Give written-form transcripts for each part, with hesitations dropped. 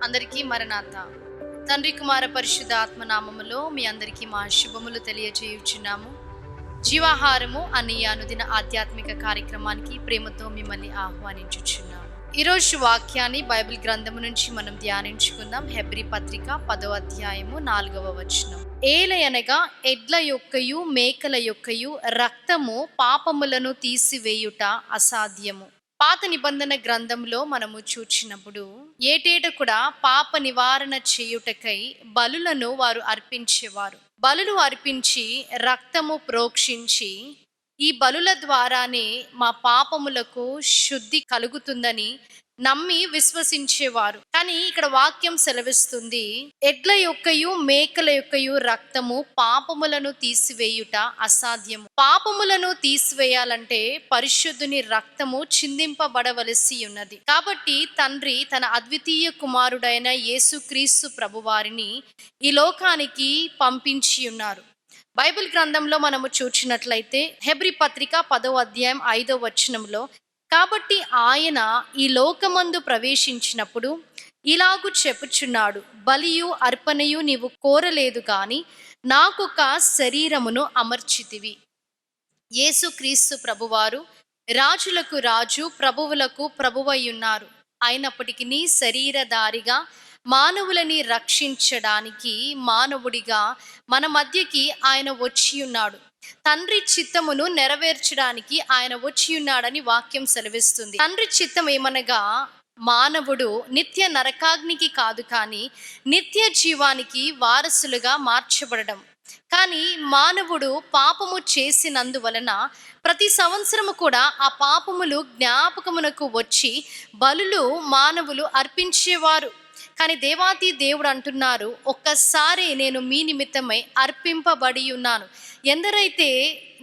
అందరికీ మరణాత. తండ్రి కుమార పరిశుద్ధ ఆత్మ నామములో మీ అందరికీ మా శుభములు తెలియజేయుచున్నాము. జీవాహారము అనే అనుదిన ఆధ్యాత్మిక కార్యక్రమానికి ప్రేమతో మిమ్మల్ని ఆహ్వానించుచున్నాము. ఈరోజు వాక్యాన్ని బైబిల్ గ్రంథము నుంచి మనం ధ్యానించుకుందాం. హెబ్రీ పత్రిక 10వ అధ్యాయము 4వ వచనం. ఏలయనగా ఎడ్ల యొక్కయు మేకల యొక్కయు రక్తము పాపములను తీసివేయుట అసాధ్యము. పాత నిబంధన గ్రంథంలో మనము చూచినప్పుడు ఏటేట కూడా పాప నివారణ చేయుటకై బలులను వారు అర్పించేవారు. బలులు అర్పించి రక్తము ప్రోక్షించి ఈ బలుల ద్వారానే మా పాపములకు శుద్ధి కలుగుతుందని నమ్మి విశ్వసించేవారు. కానీ ఇక్కడ వాక్యం సెలవిస్తుంది, ఎడ్ల యొక్కయు మేకల యొక్కయు రక్తము పాపములను తీసివేయుట అసాధ్యము. పాపములను తీసివేయాలంటే పరిశుద్ధుని రక్తము చిందింపబడవలసి ఉన్నది. కాబట్టి తండ్రి తన అద్వితీయ కుమారుడైన యేసుక్రీస్తు ప్రభువారిని ఈ లోకానికి పంపించి ఉన్నారు. బైబిల్ గ్రంథంలో మనము చూచినట్లయితే హెబ్రీ పత్రిక 10వ అధ్యాయం 5వ వచనంలో, కాబట్టి ఆయన ఈ లోకమందు ప్రవేశించినప్పుడు ఇలాగు చెప్పుచున్నాడు, బలియు అర్పణయు నీవు కోరలేదు గాని నాకొక శరీరమును అమర్చితివి. యేసుక్రీస్తు ప్రభువారు రాజులకు రాజు, ప్రభువులకు ప్రభువై ఉన్నారు. అయినప్పటికీ శరీరధారిగా మానవులని రక్షించడానికి మానవుడిగా మన మధ్యకి ఆయన వచ్చి ఉన్నాడు. తండ్రి చిత్తమును నెరవేర్చడానికి ఆయన వచ్చి ఉన్నాడని వాక్యం సెలవిస్తుంది. తండ్రి చిత్తం ఏమనగా మానవుడు నిత్య నరకాగ్నికి కాదు, కానీ నిత్య జీవానికి వారసులుగా మార్చబడడం. కానీ మానవుడు పాపము చేసినందువలన ప్రతి సంవత్సరము కూడా ఆ పాపములు జ్ఞాపకమునకు వచ్చి బలులు మానవులు అర్పించేవారు. కానీ దేవాతి దేవుడు అంటున్నారు, ఒక్కసారి నేను మీ నిమిత్తమై అర్పింపబడి ఉన్నాను. ఎందరైతే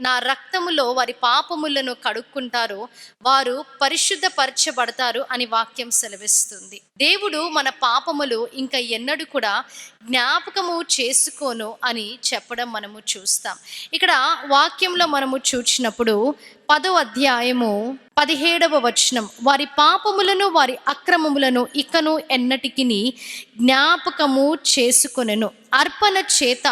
నా రక్తములో వారి పాపములను కడుక్కుంటారో వారు పరిశుద్ధపరచబడతారు అని వాక్యం సెలవిస్తుంది. దేవుడు మన పాపములు ఇంకా ఎన్నడూ కూడా జ్ఞాపకము చేసుకోను అని చెప్పడం మనము చూస్తాం. ఇక్కడ వాక్యంలో మనము చూచినప్పుడు 10వ అధ్యాయము 17వ వచనం, వారి పాపములను వారి అక్రమములను ఇకను ఎన్నటికి జ్ఞాపకము చేసుకొనెను. అర్పణ చేత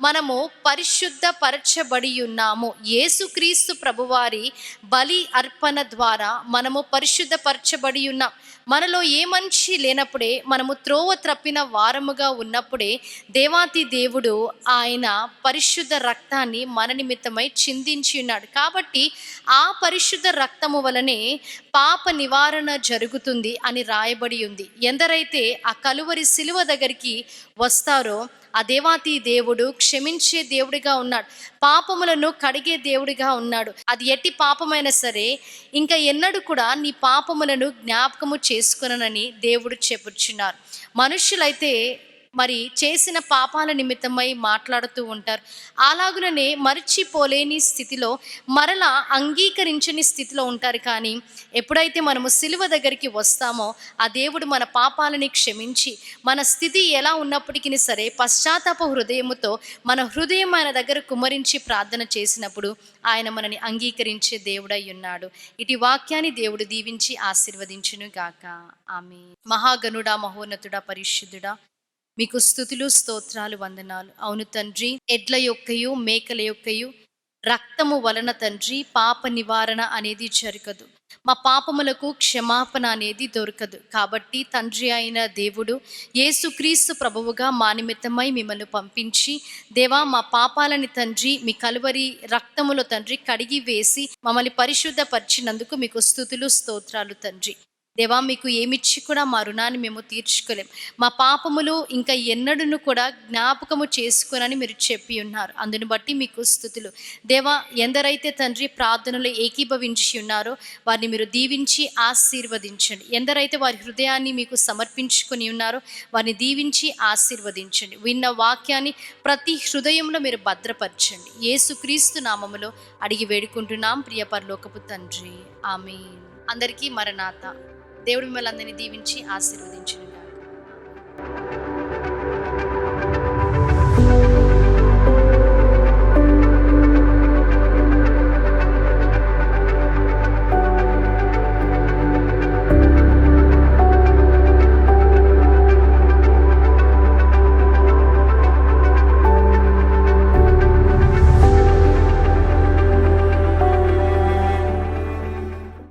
మనము పరిశుద్ధపరచబడి ఉన్నాము. యేసుక్రీస్తు ప్రభువారి బలి అర్పణ ద్వారా మనము పరిశుద్ధపరచబడి ఉన్నాం. మనలో ఏ మంచి లేనప్పుడే, మనము త్రోవ త్రప్పిన వారముగా ఉన్నప్పుడే దేవాతి దేవుడు ఆయన పరిశుద్ధ రక్తాన్ని మన నిమిత్తమై చిందించి ఉన్నాడు. కాబట్టి ఆ పరిశుద్ధ రక్తము వలనే పాప నివారణ జరుగుతుంది అని రాయబడి ఉంది. ఎందరైతే ఆ కలువరి సిలువ దగ్గరికి వస్తారో ఆ దేవాతి దేవుడు క్షమించే దేవుడిగా ఉన్నాడు, పాపములను కడిగే దేవుడిగా ఉన్నాడు. అది ఎట్టి పాపమైనా సరే ఇంకా ఎన్నడూ కూడా నీ పాపములను జ్ఞాపకము చేసుకొననని దేవుడు చెప్పుచున్నారు. మనుషులైతే మరి చేసిన పాపాల నిమిత్తమై మాట్లాడుతూ ఉంటారు. అలాగుననే మర్చిపోలేని స్థితిలో, మరలా అంగీకరించని స్థితిలో ఉంటారు. కానీ ఎప్పుడైతే మనము సిలువ దగ్గరికి వస్తామో ఆ దేవుడు మన పాపాలని క్షమించి మన స్థితి ఎలా ఉన్నప్పటికీ సరే పశ్చాత్తాప హృదయముతో మన హృదయం ఆయన దగ్గర కుమ్మరించి ప్రార్థన చేసినప్పుడు ఆయన మనని అంగీకరించే దేవుడై ఉన్నాడు. ఇటు వాక్యాన్ని దేవుడు దీవించి ఆశీర్వదించును గాక. ఆమేన్. మహాగణుడా, మహోన్నతుడా, పరిశుద్ధుడా, మీకు స్తుతులు స్తోత్రాలు వందనాలు. అవును తండ్రి, ఎడ్ల యొక్కయు మేకల యొక్కయు రక్తము వలన తండ్రి పాప నివారణ అనేది జరగదు, మా పాపములకు క్షమాపణ అనేది దొరకదు. కాబట్టి తండ్రి అయిన దేవుడు యేసుక్రీస్తు ప్రభువుగా మా నిమిత్తమై మిమ్మల్ని పంపించి, దేవా మా పాపాలని తండ్రి మీ కలువరి రక్తములో తండ్రి కడిగి వేసి మమ్మల్ని పరిశుద్ధపరిచినందుకు మీకు స్తుతులు స్తోత్రాలు తండ్రి. దేవా, మీకు ఏమిచ్చి కూడా మా రుణాన్ని మేము తీర్చుకోలేం. మా పాపములు ఇంకా ఎన్నడూ కూడా జ్ఞాపకము చేసుకునని మీరు చెప్పి ఉన్నారు. అందుని బట్టి మీకు స్తుతులు. దేవా, ఎందరైతే తండ్రి ప్రార్థనలు ఏకీభవించి ఉన్నారో వారిని మీరు దీవించి ఆశీర్వదించండి. ఎందరైతే వారి హృదయాన్ని మీకు సమర్పించుకొని ఉన్నారో వారిని దీవించి ఆశీర్వదించండి. విన్న వాక్యాన్ని ప్రతి హృదయంలో మీరు భద్రపరచండి. యేసుక్రీస్తు నామములో అడిగి వేడుకుంటున్నాం ప్రియ పరలోకపు తండ్రి. ఆమేన్. అందరికీ మరణాత. దేవుడు మిమ్మల్ని అందరినీ దీవించి ఆశీర్వదించును.